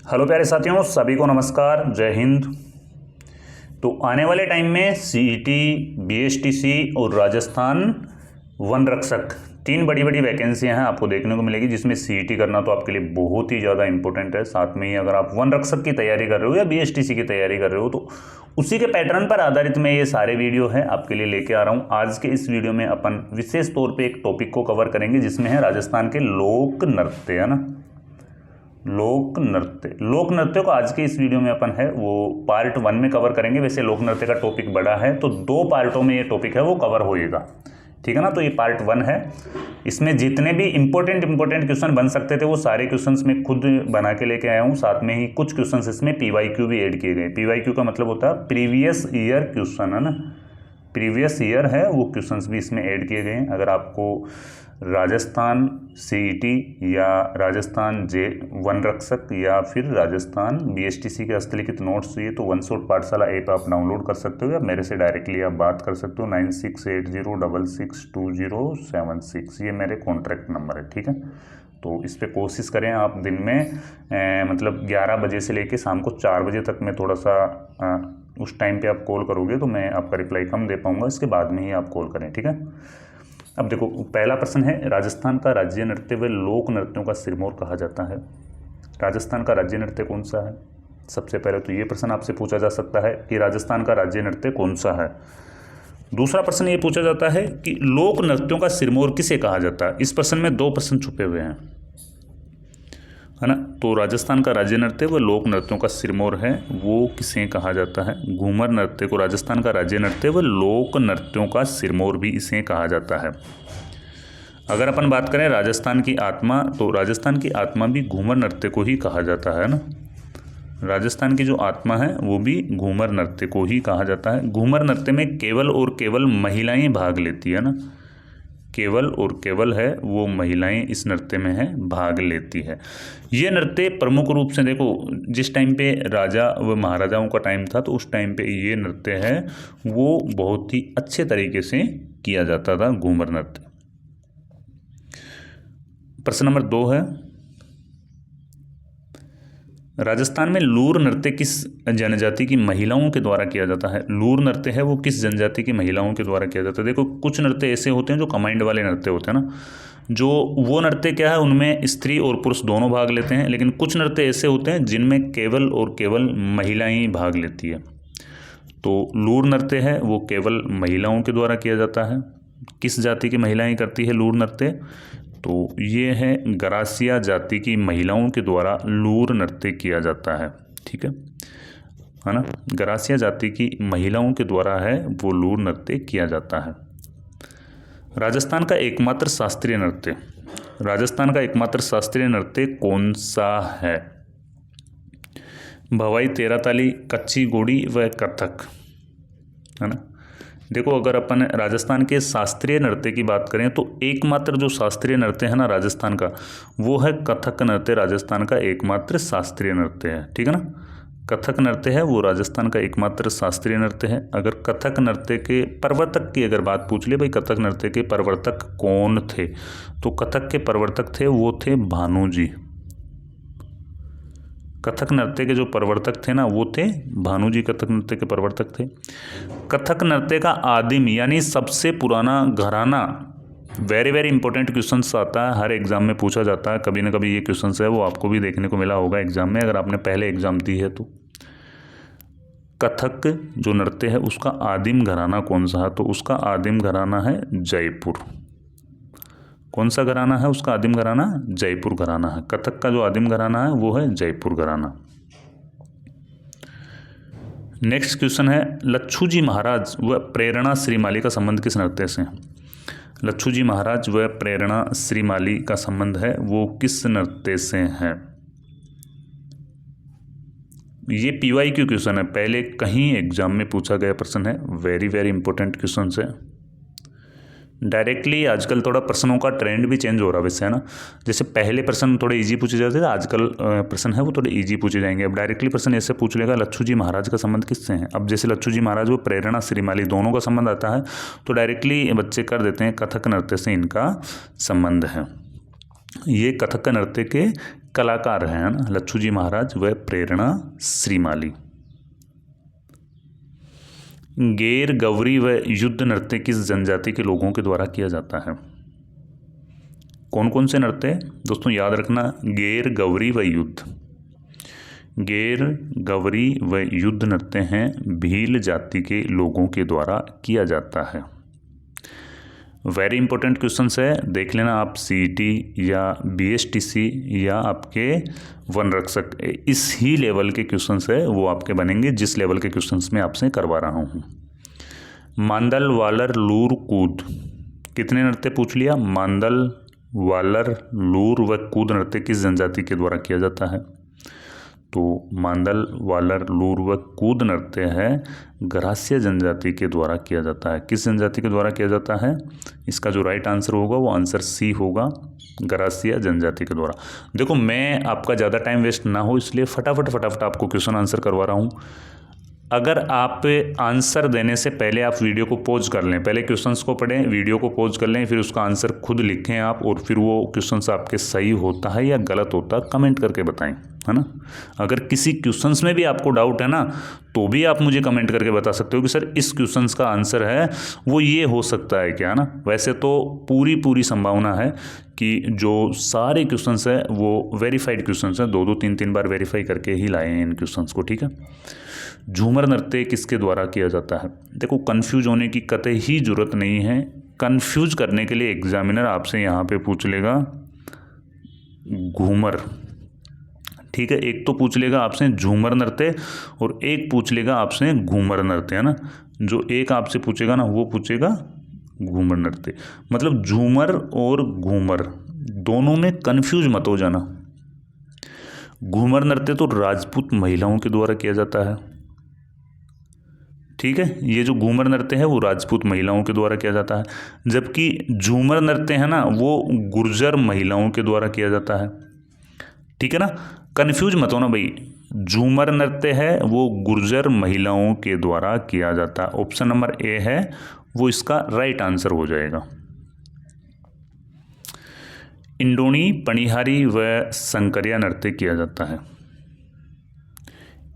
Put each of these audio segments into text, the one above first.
Hello प्यारे साथियों, सभी को नमस्कार, जय हिंद। तो आने वाले टाइम में सीईटी, बीएसटीसी और राजस्थान वन रक्षक तीन बड़ी बड़ी वैकेंसियां हैं आपको देखने को मिलेगी, जिसमें सीईटी करना तो आपके लिए बहुत ही ज़्यादा इंपॉर्टेंट है। साथ में ही अगर आप वन रक्षक की तैयारी कर रहे हो या बीएसटीसी की तैयारी कर रहे हो तो उसी के पैटर्न पर आधारित मैं ये सारे वीडियो है आपके लिए लेके आ रहा हूँ। आज के इस वीडियो में अपन विशेष तौर पर एक टॉपिक को कवर करेंगे जिसमें है राजस्थान के लोक नृत्य, है ना, लोक नृत्य को आज के इस वीडियो में अपन है वो पार्ट 1 में कवर करेंगे। वैसे लोक नृत्य का टॉपिक बड़ा है तो 2 पार्टों में ये टॉपिक है वो कवर होएगा, ठीक है ना। तो ये पार्ट 1 है, इसमें जितने भी इंपॉर्टेंट क्वेश्चन बन सकते थे वो सारे क्वेश्चंस मैं खुद बना के लेके आया हूँ। साथ में ही कुछ क्वेश्चंस इसमें पीवाईक्यू भी ऐड किए गए। पीवाईक्यू का मतलब होता है प्रीवियस ईयर क्वेश्चन, है ना, प्रीवियस ईयर है वो क्वेश्चंस भी इसमें ऐड किए गए हैं। अगर आपको राजस्थान सीईटी या राजस्थान वन रक्षक या फिर राजस्थान बीएसटीसी के हस्तलिखित नोट्स चाहिए तो वन शॉट पाठशाला ऐप आप डाउनलोड कर सकते हो या मेरे से डायरेक्टली आप बात कर सकते हो। 9680662076 ये मेरे कॉन्ट्रैक्ट नंबर है, ठीक है। तो इस पर कोशिश करें आप दिन में मतलब 11 बजे से लेके शाम को 4 बजे तक में थोड़ा सा उस टाइम पे आप कॉल करोगे तो मैं आपका रिप्लाई कम दे पाऊंगा, इसके बाद में ही आप कॉल करें, ठीक है। अब देखो, पहला प्रश्न है, राजस्थान का राज्य नृत्य व लोक नृत्यों का सिरमौर कहा जाता है। राजस्थान का राज्य नृत्य कौन सा है? सबसे पहले तो ये प्रश्न आपसे पूछा जा सकता है कि राजस्थान का राज्य नृत्य कौन सा है। दूसरा प्रश्न ये पूछा जाता है कि लोक नृत्यों का सिरमौर किसे कहा जाता है। इस प्रश्न में 2 प्रश्न छुपे हुए हैं, है ना। तो राजस्थान का राज्य नृत्य व लोक नृत्यों का सिरमौर है वो किसे कहा जाता है? घूमर नृत्य को राजस्थान का राज्य नृत्य व लोक नृत्यों का सिरमौर भी इसे कहा जाता है। अगर अपन बात करें राजस्थान की आत्मा, तो राजस्थान की आत्मा भी घूमर नृत्य को ही कहा जाता है ना। राजस्थान की जो आत्मा है वो भी घूमर नृत्य को ही कहा जाता है। घूमर नृत्य में केवल और केवल महिलाएं भाग लेती है ना, केवल और केवल है वो महिलाएं इस नृत्य में है भाग लेती है। ये नृत्य प्रमुख रूप से देखो, जिस टाइम पे राजा व महाराजाओं का टाइम था तो उस टाइम पे ये नृत्य है वो बहुत ही अच्छे तरीके से किया जाता था, घूमर नृत्य। प्रश्न नंबर 2 है, राजस्थान में लूर नृत्य किस जनजाति की महिलाओं के द्वारा किया जाता है? लूर नृत्य है वो किस जनजाति की महिलाओं के द्वारा किया जाता है? देखो, कुछ नृत्य ऐसे होते हैं जो कमांड वाले नृत्य होते हैं ना, जो वो नृत्य क्या है उनमें स्त्री और पुरुष दोनों भाग लेते हैं, लेकिन कुछ नृत्य ऐसे होते हैं जिनमें केवल और केवल महिलाएं ही भाग लेती है। तो लूर नृत्य है वो केवल महिलाओं के द्वारा किया जाता है। किस जाति की महिलाएं करती है लूर नृत्य? तो ये है गरासिया जाति की महिलाओं के द्वारा लूर नृत्य किया जाता है, ठीक है ना। गरासिया जाति की महिलाओं के द्वारा है वो लूर नृत्य किया जाता है। राजस्थान का एकमात्र शास्त्रीय नृत्य, राजस्थान का एकमात्र शास्त्रीय नृत्य कौन सा है? भवाई, तेराताली, कच्ची घोड़ी व कथक, है ना। देखो, अगर अपन राजस्थान के शास्त्रीय नृत्य की बात करें तो एकमात्र जो शास्त्रीय नृत्य है ना राजस्थान का वो है कथक नृत्य। राजस्थान का एकमात्र शास्त्रीय नृत्य है, ठीक है ना। कथक नृत्य है वो राजस्थान का एकमात्र शास्त्रीय नृत्य है। अगर कथक नृत्य के प्रवर्तक की अगर बात पूछ ले, भाई कथक नृत्य के प्रवर्तक कौन थे, तो कथक के प्रवर्तक थे वो थे भानु जी। कथक नृत्य के जो प्रवर्तक थे ना वो थे भानु जी, कथक नृत्य के प्रवर्तक थे। कथक नृत्य का आदिम यानी सबसे पुराना घराना, वेरी वेरी इंपॉर्टेंट क्वेश्चंस आता है, हर एग्जाम में पूछा जाता है कभी ना कभी ये क्वेश्चंस है, वो आपको भी देखने को मिला होगा एग्जाम में अगर आपने पहले एग्जाम दी है तो। कथक जो नृत्य है उसका आदिम घराना कौन सा है? तो उसका आदिम घराना है जयपुर। कौन सा घराना है उसका आदिम घराना? जयपुर घराना है। कथक का जो आदिम घराना है वो है जयपुर घराना। नेक्स्ट क्वेश्चन है, लच्छू जी महाराज व प्रेरणा श्रीमाली का संबंध किस नृत्य से है? लच्छू जी महाराज व प्रेरणा श्रीमाली का संबंध है वो किस नृत्य से है? ये पीवाईक्यू क्वेश्चन है, पहले कहीं एग्जाम में पूछा गया प्रश्न है, वेरी वेरी इंपॉर्टेंट क्वेश्चन है। डायरेक्टली आजकल थोड़ा प्रश्नों का ट्रेंड भी चेंज हो रहा है वैसे, है ना। जैसे पहले प्रश्न थोड़े इजी पूछे जाते थे, आजकल प्रश्न है वो थोड़े इजी पूछे जाएंगे। अब डायरेक्टली प्रश्न ऐसे पूछ लेगा लच्छू जी महाराज का संबंध किससे है। अब जैसे लच्छू जी महाराज वो प्रेरणा श्रीमाली दोनों का संबंध आता है तो डायरेक्टली बच्चे कर देते हैं कथक नृत्य से इनका संबंध है। ये कथक नृत्य के कलाकार हैं, है ना, लच्छू जी महाराज व प्रेरणा श्रीमाली। गैर गौरी व युद्ध नृत्य किस जनजाति के लोगों के द्वारा किया जाता है? कौन कौन से नृत्य दोस्तों याद रखना, गैर गौरी व युद्ध। गैर गौरी व युद्ध नृत्य हैं भील जाति के लोगों के द्वारा किया जाता है। वेरी इंपॉर्टेंट क्वेश्चन है, देख लेना आप सीईटी या बीएसटीसी या आपके वन रक्षक, इस ही लेवल के क्वेश्चंस है वो आपके बनेंगे जिस लेवल के क्वेश्चंस मैं आपसे करवा रहा हूँ। मांदल वालर लूर कूद कितने नृत्य पूछ लिया, मांदल वालर लूर व कूद नृत्य किस जनजाति के द्वारा किया जाता है? तो मांदल वालर लूर व कूद नृत्य है गरासिया जनजाति के द्वारा किया जाता है। किस जनजाति के द्वारा किया जाता है? इसका जो राइट आंसर होगा वो आंसर सी होगा, गरासिया जनजाति के द्वारा। देखो मैं आपका ज़्यादा टाइम वेस्ट ना हो इसलिए फटाफट आपको क्वेश्चन आंसर करवा रहा हूँ। अगर आप आंसर देने से पहले आप वीडियो को पॉज कर लें, पहले क्वेश्चंस को पढ़ें, वीडियो को पॉज कर लें, फिर उसका आंसर खुद लिखें आप, और फिर वो क्वेश्चंस आपके सही होता है या गलत होता है कमेंट करके बताएं, है ना। अगर किसी क्वेश्चंस में भी आपको डाउट है ना तो भी आप मुझे कमेंट करके बता सकते हो कि सर इस क्वेश्चंस का आंसर है वो ये हो सकता है क्या, है ना। वैसे तो पूरी संभावना है कि जो सारे क्वेश्चंस है वो वेरीफाइड क्वेश्चंस हैं, 2-2 3-3 बार वेरीफाई करके ही लाए हैं इन क्वेश्चंस को, ठीक है। झूमर नृत्य किसके द्वारा किया जाता है? देखो कंफ्यूज होने की कतई ही जरूरत नहीं है। कंफ्यूज करने के लिए एग्जामिनर आपसे यहाँ पे पूछ लेगा घूमर, ठीक है। एक तो पूछ लेगा आपसे झूमर नृत्य और एक पूछ लेगा आपसे घूमर नृत्य, है ना। जो एक आपसे पूछेगा ना वो पूछेगा घूमर नृत्य। मतलब झूमर और घूमर दोनों में कंफ्यूज मत हो जाना। घूमर नृत्य तो राजपूत महिलाओं के द्वारा किया जाता है, ठीक है। ये जो घूमर नृत्य है वो राजपूत महिलाओं के द्वारा किया जाता है, जबकि झूमर नृत्य है ना वो गुर्जर महिलाओं के द्वारा किया जाता है, ठीक है ना। कंफ्यूज मत हो ना भाई, झूमर नृत्य है वो गुर्जर महिलाओं के द्वारा किया जाता है। ऑप्शन नंबर ए है वो इसका राइट आंसर हो जाएगा। इंडोनी पनिहारी व संकरिया नृत्य किया जाता है।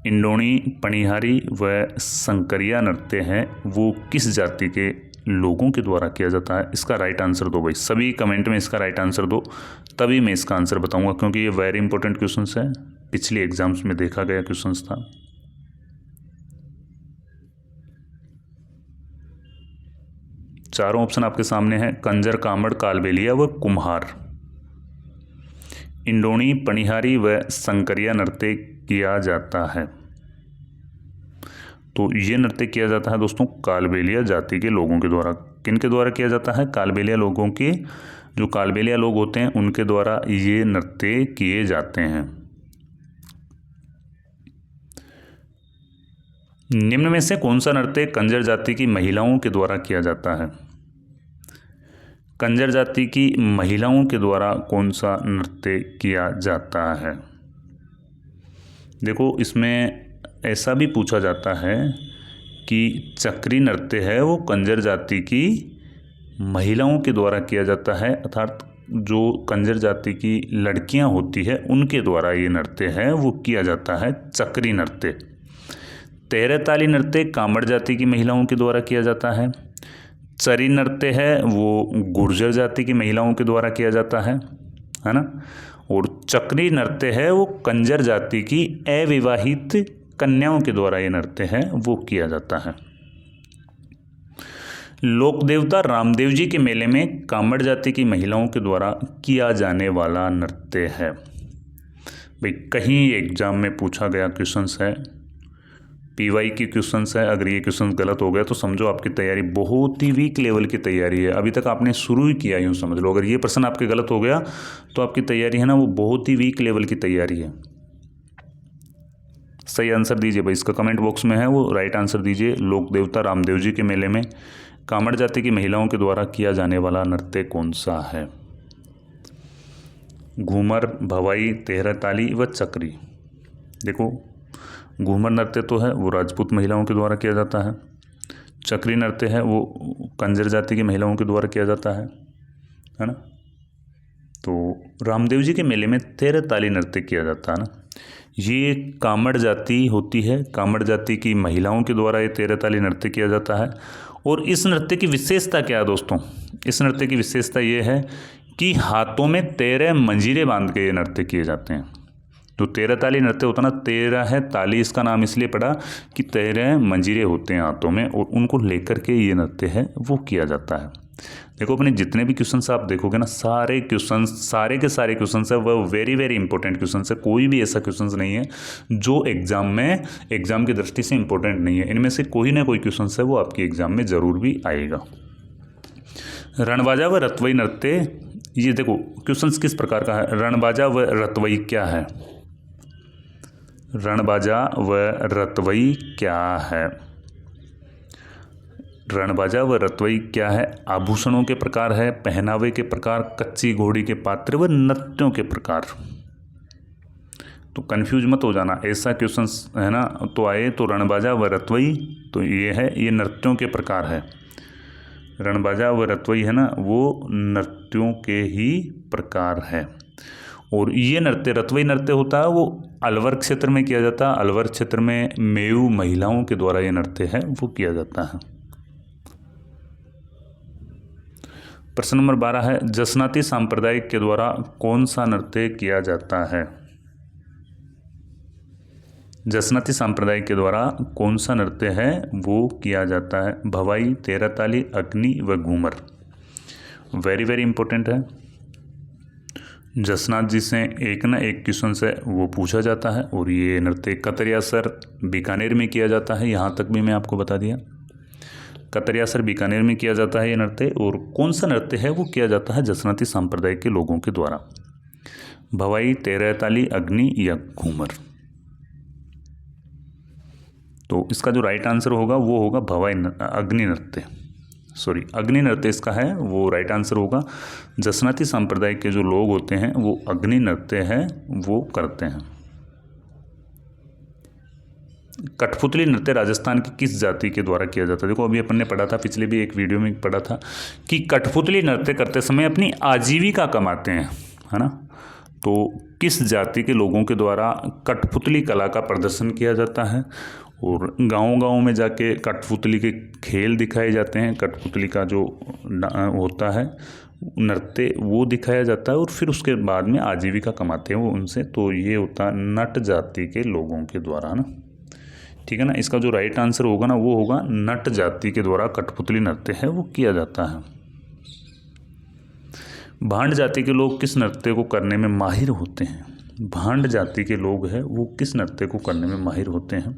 इंडोनी पनिहारी व संकरिया नृत्य है वो किस जाति के लोगों के द्वारा किया जाता है? इसका राइट आंसर दो भाई, सभी कमेंट में इसका राइट आंसर दो, तभी मैं इसका आंसर बताऊंगा, क्योंकि ये वेरी इंपॉर्टेंट क्वेश्चंस है, पिछले एग्जाम्स में देखा गया क्वेश्चंस था। चारों ऑप्शन आपके सामने हैं, कंजर, कामड़, कालबेलिया व कुम्हार। इंडोनी पनिहारी व संकरिया नृत्य किया जाता है, तो ये नृत्य किया जाता है दोस्तों कालबेलिया जाति के लोगों के द्वारा। किन के द्वारा किया जाता है? कालबेलिया लोगों के, जो कालबेलिया लोग होते हैं उनके द्वारा ये नृत्य किए जाते हैं। निम्न में से कौन सा नृत्य कंजर जाति की महिलाओं के द्वारा किया जाता है? कंजर जाति की महिलाओं के द्वारा कौन सा नृत्य किया जाता है? देखो इसमें ऐसा भी पूछा जाता है कि चक्री नृत्य है वो कंजर जाति की महिलाओं के द्वारा किया जाता है, अर्थात जो कंजर जाति की लड़कियां होती है उनके द्वारा ये नृत्य है वो किया जाता है चक्री नृत्य। तेहरताली नृत्य कामड़ जाति की महिलाओं के द्वारा किया जाता है। चरी नृत्य है वो गुर्जर जाति की महिलाओं के द्वारा किया जाता है ना। और चक्री नृत्य है वो कंजर जाति की अविवाहित कन्याओं के द्वारा ये नृत्य है वो किया जाता है। लोक देवता रामदेव जी के मेले में कामड़ जाति की महिलाओं के द्वारा किया जाने वाला नृत्य है। भाई कहीं एग्जाम में पूछा गया क्वेश्चंस है, पीवाई की क्वेश्चंस है। अगर ये क्वेश्चंस गलत हो गया तो समझो आपकी तैयारी बहुत ही वीक लेवल की तैयारी है, अभी तक आपने शुरू ही किया यूँ समझ लो। अगर ये प्रश्न आपके गलत हो गया तो आपकी तैयारी है ना वो बहुत ही वीक लेवल की तैयारी है। सही आंसर दीजिए भाई, इसका कमेंट बॉक्स में है वो राइट आंसर दीजिए। लोक देवता रामदेव जी के मेले में कामड़ जाति की महिलाओं के द्वारा किया जाने वाला नृत्य कौन सा है? घूमर, भवाई, तेहरताली व चक्री। देखो घूमर नृत्य तो है वो राजपूत महिलाओं के द्वारा किया जाता है, चक्री नृत्य है वो कंजर जाति की महिलाओं के द्वारा किया जाता है ना। तो रामदेव जी के मेले में 13 ताली नृत्य किया जाता है ना। ये कामड़ जाति होती है, कामड़ जाति की महिलाओं के द्वारा ये 13 ताली नृत्य किया जाता है। और इस नृत्य की विशेषता क्या है दोस्तों? इस नृत्य की विशेषता ये है कि हाथों में 13 मंजीरे बांध के ये नृत्य किए जाते हैं। तो 13 ताली नृत्य होता ना, 13 है ताली, इसका नाम इसलिए पड़ा कि 13 मंजीरे होते हैं हाथों में और उनको लेकर के ये नृत्य है वो किया जाता है। देखो अपने जितने भी क्वेश्चंस आप देखोगे ना, सारे क्वेश्चंस, सारे के सारे क्वेश्चंस है वो वेरी वेरी इंपॉर्टेंट क्वेश्चंस है। कोई भी ऐसा क्वेश्चंस नहीं है जो एग्जाम की दृष्टि से इंपॉर्टेंट नहीं है। इनमें से कोई ना कोई क्वेश्चंस है वो आपकी एग्जाम में जरूर भी आएगा। रणबाजा व रतवई नृत्य, ये देखो क्वेश्चंस किस प्रकार का है। रणबाजा व रतवई क्या है? रणबाजा व रतवई क्या है? रणबाजा व रतवई क्या है? आभूषणों के प्रकार है, पहनावे के प्रकार, कच्ची घोड़ी के पात्र व नृत्यों के प्रकार। तो कंफ्यूज मत हो जाना, ऐसा क्वेश्चन है ना तो आए तो रणबाजा व रतवई तो ये है, ये नृत्यों के प्रकार है। रणबाजा व रतवई है ना वो नृत्यों के ही प्रकार है। और ये नृत्य रतवई नृत्य होता है वो अलवर क्षेत्र में किया जाता है। अलवर क्षेत्र में मेयू महिलाओं के द्वारा ये नृत्य है वो किया जाता है। प्रश्न नंबर 12 है, जसनाती सांप्रदाय के द्वारा कौन सा नृत्य किया जाता है? जसनाती संप्रदाय के द्वारा कौन सा नृत्य है वो किया जाता है? भवाई, 13 ताली, अग्नि व घूमर। वेरी वेरी इंपॉर्टेंट है। जसनाथ जी से एक ना एक क्वेश्चन से वो पूछा जाता है। और ये नृत्य कतरियासर बीकानेर में किया जाता है, यहाँ तक भी मैं आपको बता दिया। कतरियासर बीकानेर में किया जाता है ये नृत्य। और कौन सा नृत्य है वो किया जाता है जसनाती संप्रदाय के लोगों के द्वारा? भवाई, 13 ताली, अग्नि या घूमर। तो इसका जो राइट आंसर होगा वो होगा भवाई अग्नि नृत्य, सॉरी अग्नि नृत्य इसका है वो राइट आंसर होगा। जसनाती संप्रदाय के जो लोग होते हैं वो अग्नि नृत्य है वो करते हैं। कठपुतली नृत्य राजस्थान की किस जाति के द्वारा किया जाता है? देखो अभी अपन ने पढ़ा था, पिछले भी एक वीडियो में पढ़ा था कि कठपुतली नृत्य करते समय अपनी आजीविका कमाते हैं, है ना। तो किस जाति के लोगों के द्वारा कठपुतली कला का प्रदर्शन किया जाता है? और गांव-गांव में जाके कठपुतली के खेल दिखाए जाते हैं, कठपुतली का जो होता है नृत्य वो दिखाया जाता है और फिर उसके बाद में आजीविका कमाते हैं वो उनसे। तो ये होता है नट जाति के लोगों के द्वारा, है ना, ठीक है ना। इसका जो राइट आंसर होगा ना वो होगा नट जाति के द्वारा कठपुतली नृत्य है वो किया जाता है। भांड जाति के लोग किस नृत्य को करने में माहिर होते हैं? भांड जाति के लोग हैं वो किस नृत्य को करने में माहिर होते हैं?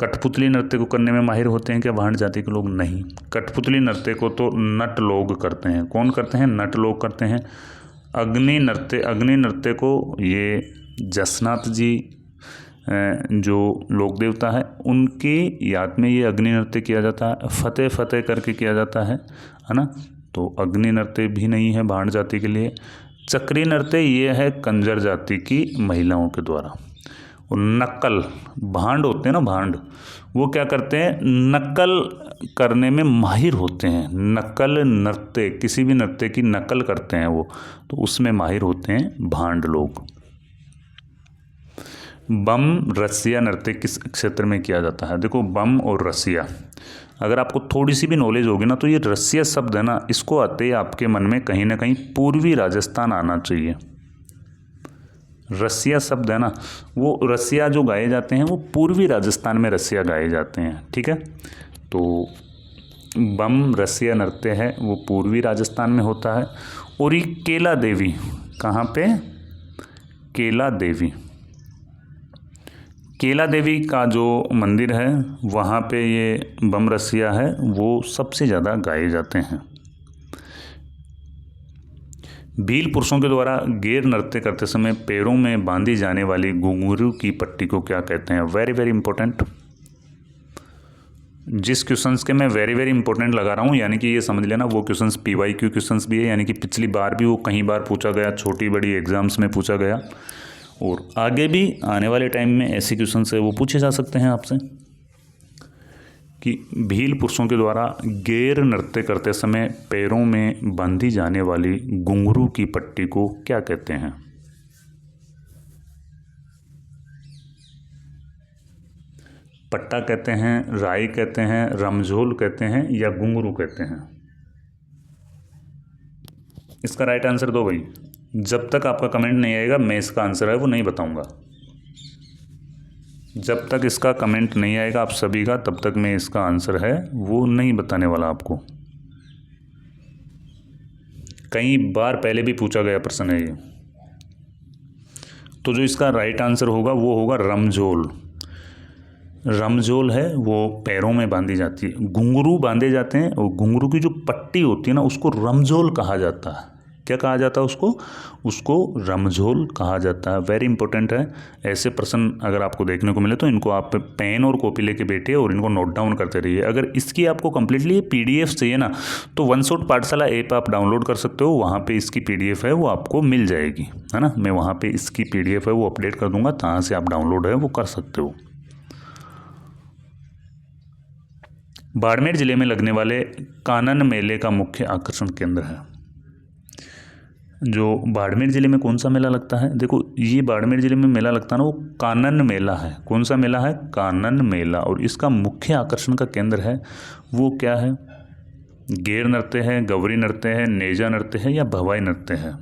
कठपुतली नृत्य को करने में माहिर होते हैं क्या भांड जाति के लोग? नहीं, कठपुतली नृत्य को तो नट लोग करते हैं। कौन करते हैं? नट लोग करते हैं। अग्नि नृत्य को ये जसनाथ जी जो लोक देवता है उनके याद में ये अग्नि नृत्य किया जाता है, फतेह फतेह करके किया जाता है ना। तो अग्नि नृत्य भी नहीं है भांड जाति के लिए। चक्री नृत्य ये है कंजर जाति की महिलाओं के द्वारा। और नक्कल भांड होते हैं ना, भांड वो क्या करते हैं? नकल करने में माहिर होते हैं। नकल नृत्य, किसी भी नृत्य की नकल करते हैं वो, तो उसमें माहिर होते हैं भांड लोग। बम रसिया नृत्य किस क्षेत्र में किया जाता है? देखो बम और रसिया, अगर आपको थोड़ी सी भी नॉलेज होगी ना तो ये रसिया शब्द है ना, इसको आते ही आपके मन में कहीं ना कहीं पूर्वी राजस्थान आना चाहिए। रसिया शब्द है ना, वो रसिया जो गाए जाते हैं वो पूर्वी राजस्थान में रसिया गाए जाते हैं, ठीक है। तो बम रसिया नृत्य है वो पूर्वी राजस्थान में होता है। और ये केला देवी कहाँ पे? केला देवी का जो मंदिर है वहाँ पे ये बम रसिया है वो सबसे ज़्यादा गाए जाते हैं। भील पुरुषों के द्वारा गेर नृत्य करते समय पैरों में बांधी जाने वाली घुंघरू की पट्टी को क्या कहते हैं? Very very important. जिस क्वेश्चंस के मैं वेरी वेरी इंपॉर्टेंट लगा रहा हूँ, यानी कि ये समझ लेना वो क्वेश्चंस PYQ क्वेश्चंस भी है, यानी कि पिछली बार भी वो कई बार पूछा गया, छोटी बड़ी एग्जाम्स में पूछा गया और आगे भी आने वाले टाइम में ऐसे क्वेश्चन है वो पूछे जा सकते हैं आपसे। कि भील पुरुषों के द्वारा गैर नृत्य करते समय पैरों में बांधी जाने वाली घुंघरू की पट्टी को क्या कहते हैं? पट्टा कहते हैं, राई कहते हैं, रमझोल कहते हैं या घुंघरू कहते हैं? इसका राइट आंसर दो भाई। जब तक आपका कमेंट नहीं आएगा मैं इसका आंसर है वो नहीं बताऊंगा। जब तक इसका कमेंट नहीं आएगा आप सभी का, तब तक मैं इसका आंसर है वो नहीं बताने वाला आपको। कई बार पहले भी पूछा गया प्रश्न है ये। तो जो इसका राइट आंसर होगा वो होगा रमझोल। रमझोल है वो पैरों में बांधी जाती है, घुंघरू बांधे जाते हैं और घुंघरू की जो पट्टी होती है ना उसको रमझोल कहा जाता है। क्या कहा जाता है उसको रमझोल कहा जाता है। वेरी इंपॉर्टेंट है। ऐसे प्रश्न अगर आपको देखने को मिले तो इनको आप पेन और कॉपी लेके बैठिए और इनको नोट डाउन करते रहिए। अगर इसकी आपको कंप्लीटली पीडीएफ चाहिए ना तो वन शॉट पाठशाला ऐप आप डाउनलोड कर सकते हो, वहाँ पे इसकी पीडीएफ है वो आपको मिल जाएगी, है ना। मैं वहाँ पे इसकी पीडीएफ है वो अपडेट कर दूंगा, कहाँ से आप डाउनलोड है वो कर सकते हो। बाड़मेर जिले में लगने वाले कानन मेले का मुख्य आकर्षण केंद्र है। जो बाड़मेर ज़िले में कौन सा मेला लगता है? देखो ये बाड़मेर ज़िले में मेला लगता है ना वो कानन मेला है। कौन सा मेला है? कानन मेला। और इसका मुख्य आकर्षण का केंद्र है वो क्या है? गैर नृत्य है, गौरी नृत्य है, नेजा नृत्य है या भवाई नृत्य है?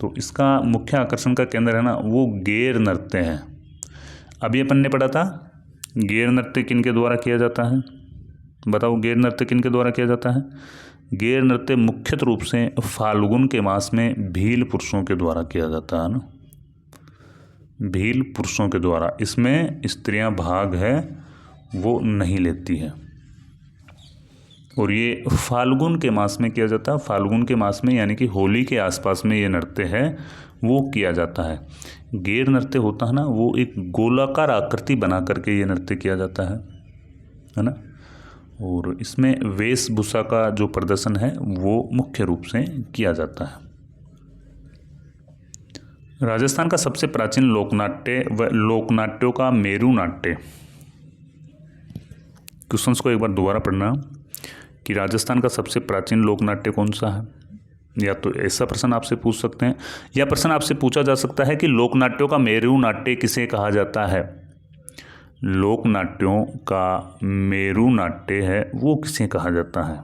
तो इसका मुख्य आकर्षण का केंद्र है ना वो गैर नृत्य है। अभी अपन ने पढ़ा था गैर नृत्य किन के द्वारा किया जाता है? बताओ गैर नृत्य किन के द्वारा किया जाता है? गैर नृत्य मुख्यत रूप से फाल्गुन के मास में भील पुरुषों के द्वारा किया जाता है ना, भील पुरुषों के द्वारा। इसमें स्त्रियां भाग है वो नहीं लेती है और ये फाल्गुन के मास में किया जाता है। फाल्गुन के मास में यानी कि होली के आसपास में ये नृत्य है वो किया जाता है। गैर नृत्य होता है ना वो एक गोलाकार आकृति बना करके ये नृत्य किया जाता है ना। और इसमें वेशभूषा का जो प्रदर्शन है वो मुख्य रूप से किया जाता है। राजस्थान का सबसे प्राचीन लोकनाट्य व लोकनाट्यों का मेरू नाट्य। क्वेश्चंस को एक बार दोबारा पढ़ना कि राजस्थान का सबसे प्राचीन लोकनाट्य कौन सा है। या तो ऐसा प्रश्न आपसे पूछ सकते हैं या प्रश्न आपसे पूछा जा सकता है कि लोकनाट्यों का मेरू नाट्य किसे कहा जाता है। लोकनाट्यों का मेरू नाट्य है वो किसे कहा जाता है।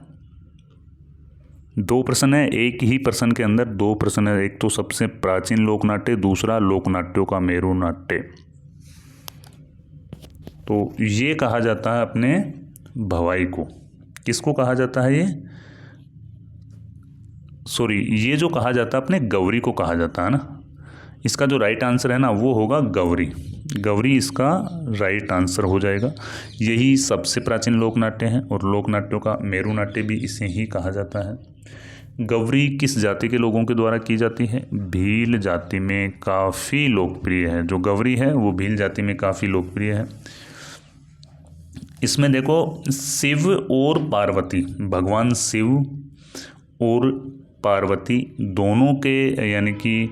दो प्रश्न है, एक ही प्रश्न के अंदर दो प्रश्न है। एक तो सबसे प्राचीन लोकनाट्य, दूसरा लोकनाट्यों का मेरू नाट्य। तो ये कहा जाता है अपने भवाई को। किसको कहा जाता है ये? सॉरी, ये जो कहा जाता है अपने गौरी को कहा जाता है ना। इसका जो राइट आंसर है ना वो होगा गौरी। गौरी इसका राइट आंसर हो जाएगा। यही सबसे प्राचीन लोकनाट्य है और लोकनाट्यों का मेरू नाट्य भी इसे ही कहा जाता है। गौरी किस जाति के लोगों के द्वारा की जाती है? भील जाति में काफ़ी लोकप्रिय है। जो गौरी है वो भील जाति में काफ़ी लोकप्रिय है। इसमें देखो शिव और पार्वती, भगवान शिव और पार्वती दोनों के यानी कि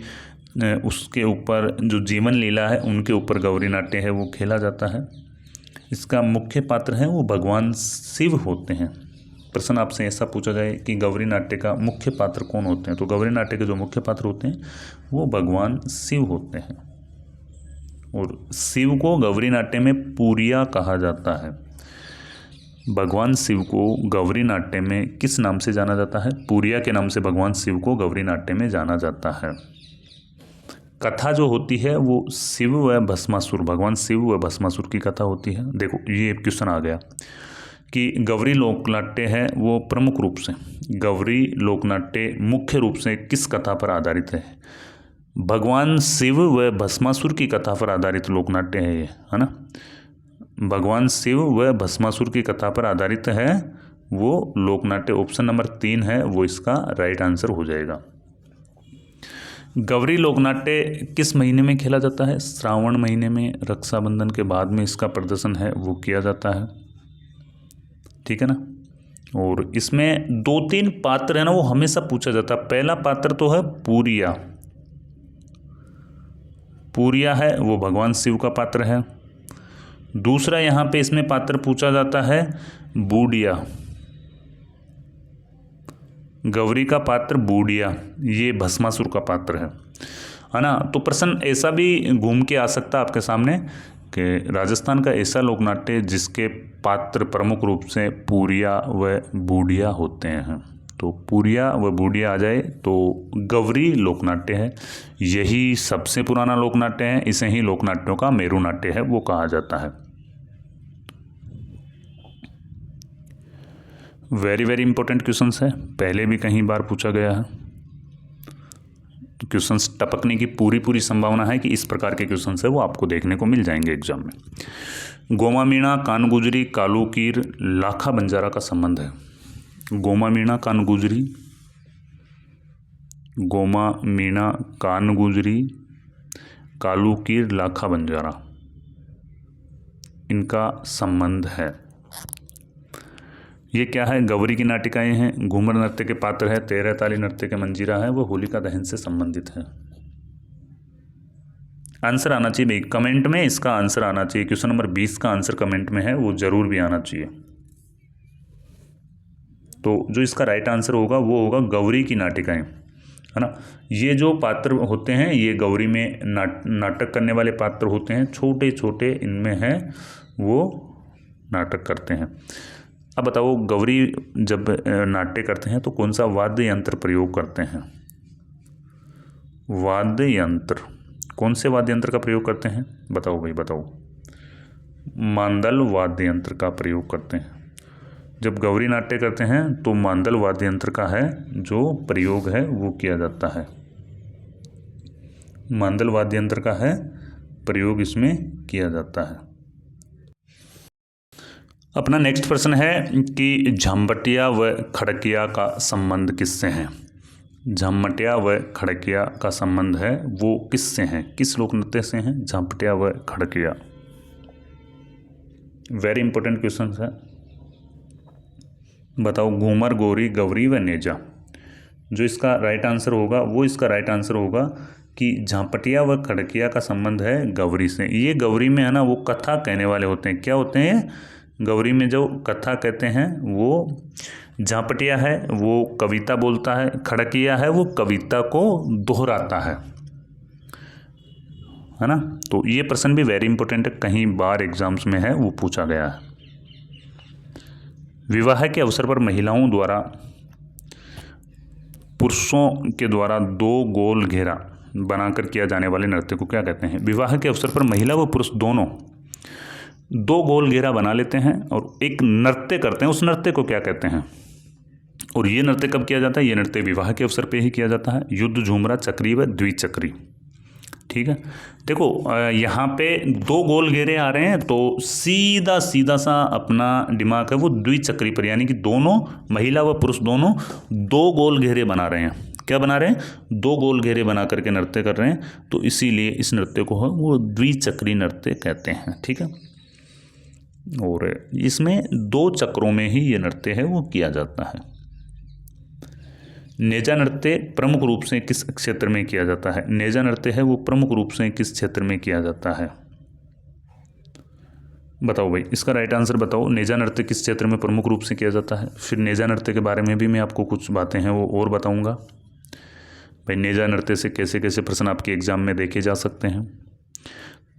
उसके ऊपर जो जीवन लीला है उनके ऊपर गौरी नाट्य है वो खेला जाता है। इसका मुख्य पात्र है वो भगवान शिव होते हैं। प्रश्न आपसे ऐसा पूछा जाए कि गौरी नाट्य का मुख्य पात्र कौन होते हैं, तो गौरी नाट्य के जो मुख्य पात्र होते हैं वो भगवान शिव होते हैं। और शिव को गौरी नाट्य में पूरिया कहा जाता है। भगवान शिव को गौरी नाट्य में किस नाम से जाना जाता है? पूरिया के नाम से भगवान शिव को गौरी नाट्य में जाना जाता है। कथा जो होती है वो शिव व भस्मासुर, भगवान शिव व भस्मासुर की कथा होती है। देखो ये क्वेश्चन आ गया कि गौरी लोकनाट्य है वो प्रमुख रूप से, गौरी लोकनाट्य मुख्य रूप से किस कथा पर आधारित है? भगवान शिव व भस्मासुर की कथा पर आधारित लोकनाट्य है ये, है ना। भगवान शिव व भस्मासुर की कथा पर आधारित है वो लोकनाट्य। ऑप्शन नंबर 3 है वो इसका राइट आंसर हो जाएगा। गौरी लोकनाट्य किस महीने में खेला जाता है? श्रावण महीने में, रक्षाबंधन के बाद में इसका प्रदर्शन है वो किया जाता है, ठीक है ना। और इसमें 2-3 पात्र है ना वो हमेशा पूछा जाता है। पहला पात्र तो है पूरिया। पूरिया है वो भगवान शिव का पात्र है। दूसरा यहाँ पे इसमें पात्र पूछा जाता है बूढ़िया, गौरी का पात्र बूढ़िया, ये भस्मासुर का पात्र है ना। तो प्रश्न ऐसा भी घूम के आ सकता है आपके सामने कि राजस्थान का ऐसा लोकनाट्य जिसके पात्र प्रमुख रूप से पूरिया व बूढ़िया होते हैं। तो पूरिया व बूढ़िया आ जाए तो गौरी लोकनाट्य है, यही सबसे पुराना लोकनाट्य है, इसे ही लोकनाट्यों का मेरु नाट्य है वो कहा जाता है। वेरी वेरी इंपॉर्टेंट क्वेश्चंस है, पहले भी कई बार पूछा गया है। क्वेश्चंस टपकने की पूरी संभावना है कि इस प्रकार के क्वेश्चंस है वो आपको देखने को मिल जाएंगे एग्जाम में। गोमा मीणा, कान गुजरी, कालू कीर, लाखा बंजारा का संबंध है। गोमा मीणा, कान गुजरी, गोमा मीणा, कान गुजरी, कालू कीर, लाखा बंजारा, इनका संबंध है। ये क्या है? गौरी की नाटिकाएं हैं, घूमर नृत्य के पात्र है, 13 ताली नृत्य के मंजीरा है, वो होलिका दहन से संबंधित है। आंसर आना चाहिए भाई कमेंट में, इसका आंसर आना चाहिए। क्वेश्चन नंबर 20 का आंसर कमेंट में है, वो जरूर भी आना चाहिए। तो जो इसका राइट आंसर होगा वो होगा गौरी की नाटिकाएं, है ना। ये जो पात्र होते हैं ये गौरी में नाटक करने वाले पात्र होते हैं, छोटे छोटे इनमें हैं वो नाटक करते हैं। अब बताओ गौरी जब नाट्य करते हैं तो कौन सा वाद्य यंत्र प्रयोग करते हैं? वाद्य यंत्र, कौन से वाद्य यंत्र का प्रयोग करते हैं? बताओ भाई बताओ। मांदल वाद्य यंत्र का प्रयोग करते हैं। जब गौरी नाट्य करते हैं तो मांदल वाद्य यंत्र का है जो प्रयोग है वो किया जाता है। मांदल वाद्य यंत्र का है प्रयोग इसमें किया जाता है। अपना नेक्स्ट प्रश्न है कि झमटिया व खड़किया का संबंध किससे है? झमटिया व खड़किया का संबंध है वो किससे हैं, किस लोक नृत्य से हैं झमटिया व खड़किया? वेरी इंपॉर्टेंट क्वेश्चन है। बताओ घूमर, गौरी, गौरी व नेजा। जो इसका राइट आंसर होगा वो इसका राइट आंसर होगा कि झांपटिया व खड़किया का संबंध है गौरी से। ये गौरी में है ना वो कथा कहने वाले होते हैं। क्या होते हैं? गौरी में जो कथा कहते हैं वो, झांपटिया है वो कविता बोलता है, खड़किया है वो कविता को दोहराता है ना। तो ये प्रश्न भी वेरी इंपॉर्टेंट है, कहीं बार एग्जाम्स में है वो पूछा गया है। विवाह के अवसर पर महिलाओं द्वारा पुरुषों के द्वारा 2 गोल घेरा बनाकर किया जाने वाले नृत्य को क्या कहते हैं? विवाह के अवसर पर महिला व पुरुष दोनों 2 गोल घेरा बना लेते हैं और एक नृत्य करते हैं, उस नृत्य को क्या कहते हैं? और ये नृत्य कब किया जाता है? ये नृत्य विवाह के अवसर पे ही किया जाता है। युद्ध, झूमरा, चक्री व द्विचक्री। ठीक है, देखो यहाँ पे 2 गोल घेरे आ रहे हैं तो सीधा सा अपना दिमाग है वो द्विचक्री पर, यानी कि दोनों महिला व पुरुष दोनों 2 गोल घेरे बना रहे हैं। क्या बना रहे हैं? 2 गोल घेरे बना करके नृत्य कर रहे हैं, तो इसीलिए इस नृत्य को वो द्विचक्री नृत्य कहते हैं। ठीक है, और इसमें 2 चक्रों में ही ये नृत्य है वो किया जाता है। नेजा नृत्य प्रमुख रूप से किस क्षेत्र में किया जाता है? नेजा नृत्य है वो प्रमुख रूप से किस क्षेत्र में किया जाता है? बताओ भाई, इसका राइट आंसर बताओ। नेजा नृत्य किस क्षेत्र में प्रमुख रूप से किया जाता है? फिर नेजा नृत्य के बारे में भी मैं आपको कुछ बातें हैं वो और बताऊंगा। भाई नेजा नृत्य से कैसे कैसे प्रश्न आपके एग्जाम में देखे जा सकते हैं।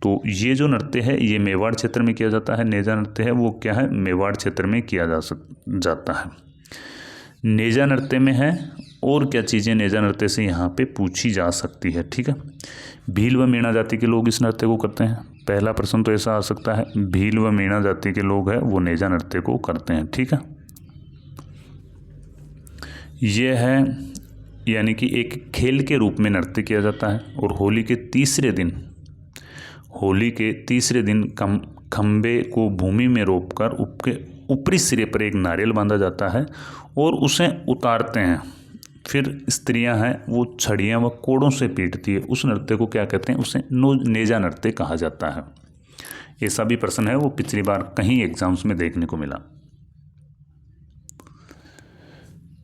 तो ये जो नृत्य है ये मेवाड़ क्षेत्र में किया जाता है। नेजा नृत्य है वो क्या है? मेवाड़ क्षेत्र में किया जाता है। नेजा नृत्य में है और क्या चीज़ें नेजा नृत्य से यहाँ पे पूछी जा सकती है? ठीक है, भील व मीणा जाति के लोग इस नृत्य को करते हैं। पहला प्रश्न तो ऐसा आ सकता है, भील व मीणा जाति के लोग हैं वो नेजा नृत्य को करते हैं। ठीक है, ये है यानी कि एक खेल के रूप में नृत्य किया जाता है। और होली के तीसरे दिन खंबे को भूमि में रोपकर उसके ऊपरी सिरे पर एक नारियल बांधा जाता है और उसे उतारते हैं। फिर स्त्रियां हैं वो छड़ियाँ व कोड़ों से पीटती है। उस नृत्य को क्या कहते हैं? उसे नेजा नृत्य कहा जाता है। ऐसा भी प्रश्न है वो पिछली बार कहीं एग्जाम्स में देखने को मिला।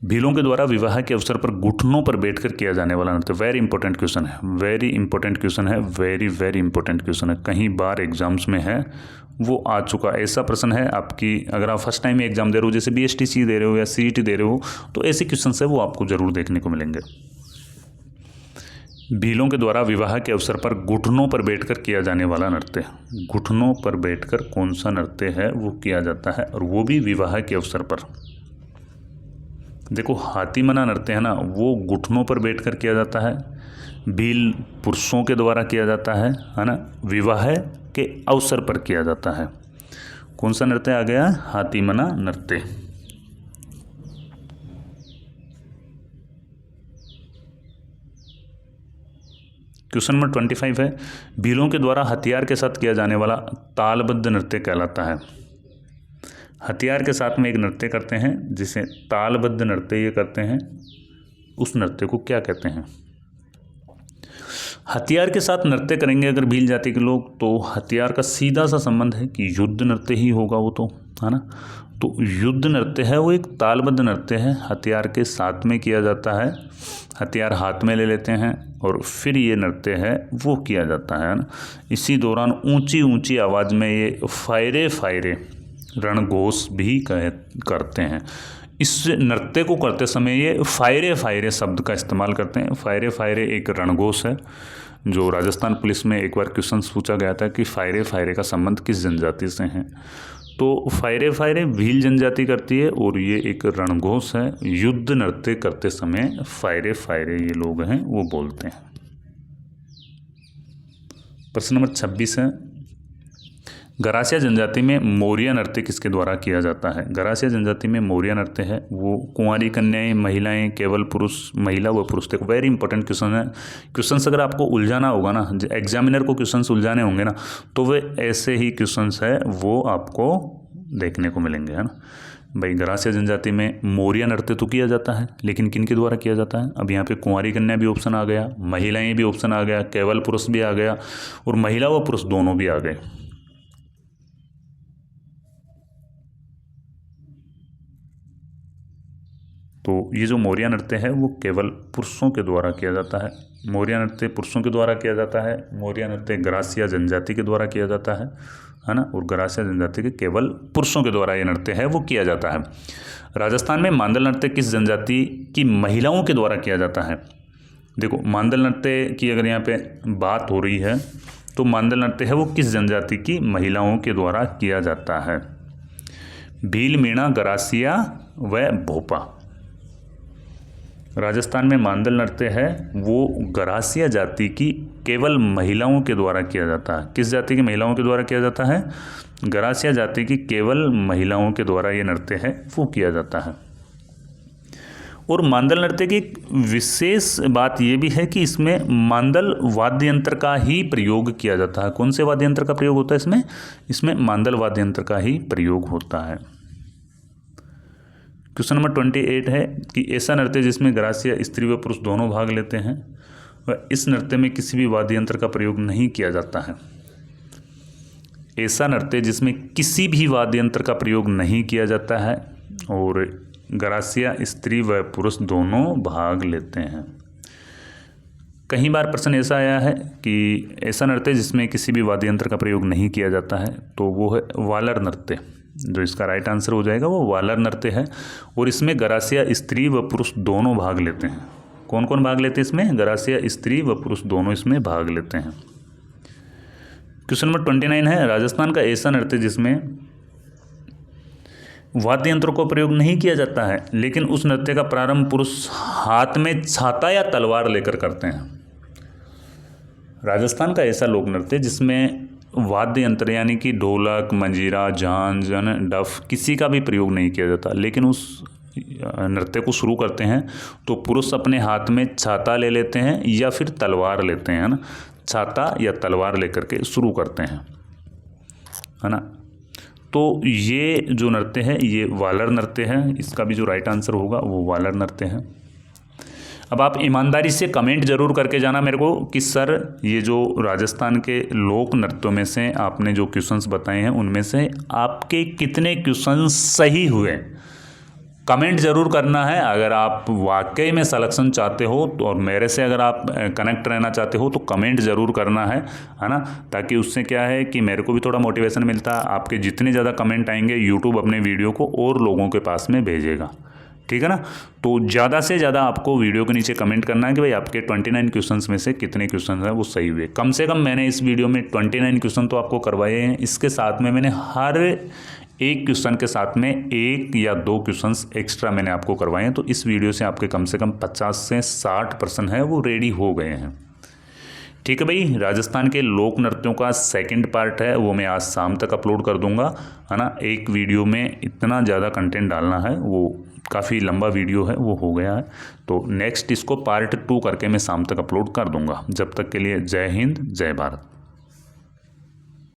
भीलों के द्वारा विवाह के अवसर पर घुटनों पर बैठकर किया जाने वाला नृत्य। वेरी इंपॉर्टेंट क्वेश्चन है, वेरी इंपॉर्टेंट क्वेश्चन है, वेरी वेरी इंपॉर्टेंट क्वेश्चन है, कहीं बार एग्जाम्स में है, वो आ चुका ऐसा प्रश्न है आपकी। अगर आप फर्स्ट टाइम एग्जाम दे रहे हो, जैसे BSTC दे रहे हो या CET दे रहे हो, तो ऐसे क्वेश्चन है वो आपको जरूर देखने को मिलेंगे। भीलों के द्वारा विवाह के अवसर पर घुटनों पर बैठकर किया जाने वाला नृत्य। घुटनों पर बैठकर कौन सा नृत्य है वो किया जाता है, और वो भी विवाह के अवसर पर। देखो हाथीमना नृत्य है ना, वो घुटनों पर बैठकर किया जाता है, भील पुरुषों के द्वारा किया जाता है ना, विवाह के अवसर पर किया जाता है। कौन सा नृत्य आ गया? हाथीमना नृत्य। क्वेश्चन नंबर 25 है, भीलों के द्वारा हथियार के साथ किया जाने वाला तालबद्ध नृत्य कहलाता है। हथियार के साथ में एक नृत्य करते हैं जिसे तालबद्ध नृत्य ये करते हैं, उस नृत्य को क्या कहते हैं? हथियार के साथ नृत्य करेंगे अगर भील जाति के लोग, तो हथियार का सीधा सा संबंध है कि युद्ध नृत्य ही होगा वो, तो है ना। तो युद्ध नृत्य है वो एक तालबद्ध नृत्य है, हथियार के साथ में किया जाता है, हथियार हाथ में ले लेते हैं और फिर ये नृत्य है वो किया जाता है ना। इसी दौरान ऊंची ऊंची आवाज़ में ये फायरे फायरे रणघोष भी करते हैं। इस नृत्य को करते समय ये फायरे फायरे शब्द का इस्तेमाल करते हैं। फायरे फायरे एक रणघोष है, जो राजस्थान पुलिस में एक बार क्वेश्चन पूछा गया था कि फायरे फायरे का संबंध किस जनजाति से है। तो फायरे फायरे भील जनजाति करती है, और ये एक रणघोष है। युद्ध नृत्य करते समय फायरे फायरे ये लोग हैं वो बोलते हैं। प्रश्न नंबर 26 है, गरासिया जनजाति में मौर्य नृत्य किसके द्वारा किया जाता है? गरासिया जनजाति में मौर्य नृत्य है वो कुंवारी कन्याएं, महिलाएं, केवल पुरुष, महिला व पुरुष। देखो वेरी इंपॉर्टेंट क्वेश्चन है। क्वेश्चंस अगर आपको उलझाना होगा ना, एग्जामिनर को क्वेश्चंस उलझाने होंगे ना, तो वे ऐसे ही क्वेश्चंस है वो आपको देखने को मिलेंगे, है ना। भाई गरासिया जनजाति में मौर्य नृत्य तो किया जाता है, लेकिन किन के द्वारा किया जाता है? अब यहाँ पे कुंवारी कन्या भी ऑप्शन आ गया, महिलाएं भी ऑप्शन आ गया, केवल पुरुष भी आ गया, और महिला व पुरुष दोनों भी आ गए। तो ये जो मौर्य नृत्य है वो केवल पुरुषों के द्वारा किया जाता है। मौर्य नृत्य पुरुषों के द्वारा किया जाता है, मौर्य नृत्य गरासिया जनजाति के द्वारा किया जाता है ना, और गरासिया जनजाति के केवल पुरुषों के द्वारा ये नृत्य है वो किया जाता है। राजस्थान में मांदल नृत्य किस जनजाति की महिलाओं के द्वारा किया जाता है? देखो मांदल नृत्य की अगर यहाँ पे बात हो रही है, तो मांदल नृत्य है वो किस जनजाति की महिलाओं के द्वारा किया जाता है? भील, मीणा, गरासिया व भोपा। राजस्थान में मांदल नृत्य है वो गरासिया जाति की केवल महिलाओं के द्वारा किया जाता है। किस जाति की महिलाओं के द्वारा किया जाता है? गरासिया जाति की केवल महिलाओं के द्वारा ये नृत्य है वो किया जाता है। और मांदल नृत्य की विशेष बात ये भी है कि इसमें मांदल वाद्य यंत्र का ही प्रयोग किया जाता है। कौन से वाद्य यंत्र का प्रयोग होता है इसमें? इसमें मांदल वाद्य यंत्र का ही प्रयोग होता है। क्वेश्चन नंबर 28 है कि ऐसा नृत्य जिसमें गरासिया स्त्री व पुरुष दोनों भाग लेते हैं, वह इस नृत्य में किसी भी वाद्य यंत्र का प्रयोग नहीं किया जाता है। ऐसा नृत्य जिसमें किसी भी वाद्य यंत्र का प्रयोग नहीं किया जाता है और गरासिया स्त्री व पुरुष दोनों भाग लेते हैं। कई बार प्रश्न ऐसा आया है कि ऐसा नृत्य जिसमें किसी भी वाद्य यंत्र का प्रयोग नहीं किया जाता है, तो वो है वालर नृत्य। जो इसका राइट आंसर हो जाएगा वो वालर नृत्य है, और इसमें गरासिया स्त्री व पुरुष दोनों भाग लेते हैं। कौन कौन भाग लेते हैं इसमें? गरासिया स्त्री व पुरुष दोनों इसमें भाग लेते हैं। क्वेश्चन नंबर 29 है, राजस्थान का ऐसा नृत्य जिसमें वाद्य यंत्रों का प्रयोग नहीं किया जाता है, लेकिन उस नृत्य का प्रारंभ पुरुष हाथ में छाता या तलवार लेकर करते हैं। राजस्थान का ऐसा लोक नृत्य जिसमें वाद्य यंत्र यानी कि ढोलक, मंजीरा, झांझ, डफ किसी का भी प्रयोग नहीं किया जाता, लेकिन उस नृत्य को शुरू करते हैं तो पुरुष अपने हाथ में छाता ले लेते हैं या फिर तलवार लेते हैं, है ना। छाता या तलवार लेकर के शुरू करते हैं, है ना। तो ये जो नृत्य है ये वालर नृत्य है। इसका भी जो राइट आंसर होगा वो वालर नृत्य है। अब आप ईमानदारी से कमेंट जरूर करके जाना मेरे को कि सर ये जो राजस्थान के लोक नृत्यों में से आपने जो क्वेश्चंस बताए हैं उनमें से आपके कितने क्वेश्चंस सही हुए। कमेंट ज़रूर करना है अगर आप वाकई में सिलेक्शन चाहते हो तो, और मेरे से अगर आप कनेक्ट रहना चाहते हो तो कमेंट ज़रूर करना है ना, ताकि उससे क्या है कि मेरे को भी थोड़ा मोटिवेशन मिलता है। आपके जितने ज़्यादा कमेंट आएंगे यूट्यूब अपने वीडियो को और लोगों के पास में भेजेगा, ठीक है ना। तो ज़्यादा से ज़्यादा आपको वीडियो के नीचे कमेंट करना है कि भाई आपके 29 क्वेश्चंस में से कितने क्वेश्चंस हैं वो सही हुए। कम से कम मैंने इस वीडियो में 29 क्वेश्चन तो आपको करवाए हैं, इसके साथ में मैंने हर एक क्वेश्चन के साथ में 1 या 2 क्वेश्चंस एक्स्ट्रा मैंने आपको करवाए हैं। तो इस वीडियो से आपके कम से कम 50 से 60% है वो रेडी हो गए हैं, ठीक है भाई। राजस्थान के लोक नृत्यों का सेकंड पार्ट है वो मैं आज शाम तक अपलोड कर दूंगा, है ना। एक वीडियो में इतना ज़्यादा कंटेंट डालना है, वो काफ़ी लंबा वीडियो है वो हो गया है। तो नेक्स्ट इसको पार्ट 2 करके मैं शाम तक अपलोड कर दूंगा। जब तक के लिए जय हिंद, जय भारत।